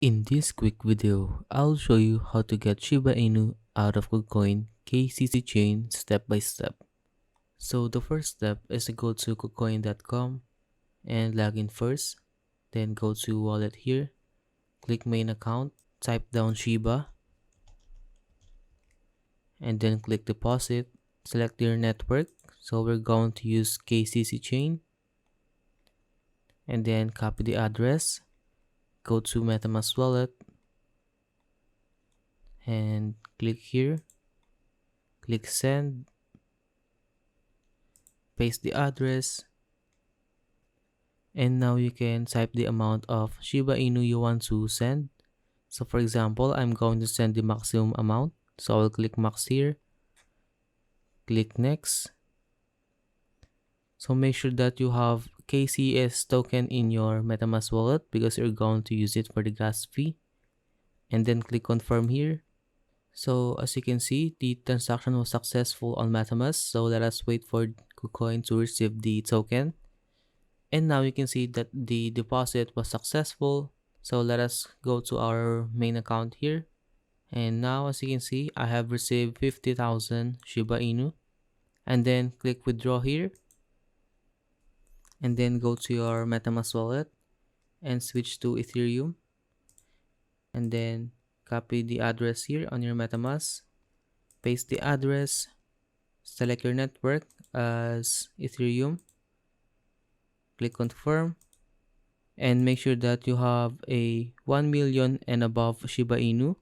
In this quick video, I'll show you how to get Shiba Inu out of Kucoin Kcc Chain step by step. So the first step is to go to kucoin.com and log in first. Then go to wallet here, click main account, type down Shiba, and then click deposit. Select your network. So we're going to use KCC Chain. And then copy the address. Go to Metamask Wallet and click here. Click send. Paste the address. And now you can type the amount of Shiba Inu you want to send. So for example, I'm going to send the maximum amount. So I'll click max here. Click next. So make sure that you have KCS token in your Metamask wallet because you're going to use it for the gas fee. And then click confirm here. So as you can see, the transaction was successful on Metamask. So let us wait for KuCoin to receive the token. And now you can see that the deposit was successful. So let us go to our main account here. And now as you can see, I have received 50,000 Shiba Inu. And then click withdraw here. And then go to your Metamask wallet and switch to Ethereum. And then copy the address here on your Metamask. Paste the address. Select your network as Ethereum. Click confirm. And make sure that you have a 1 million and above Shiba Inu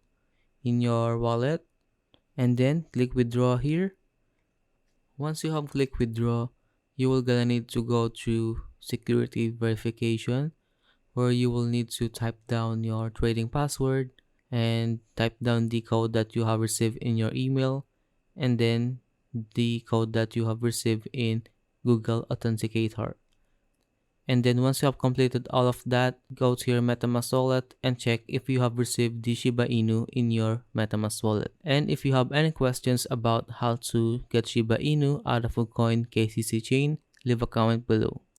in your wallet. And then click withdraw here. Once you have clicked withdraw, you will gonna need to go to security verification, where you will need to type down your trading password and type down the code that you have received in your email, and then the code that you have received in Google Authenticator. And then once you have completed all of that, go to your Metamask wallet and check if you have received the Shiba Inu in your Metamask wallet. And if you have any questions about how to get Shiba Inu out of Kucoin Kcc Chain, leave a comment below.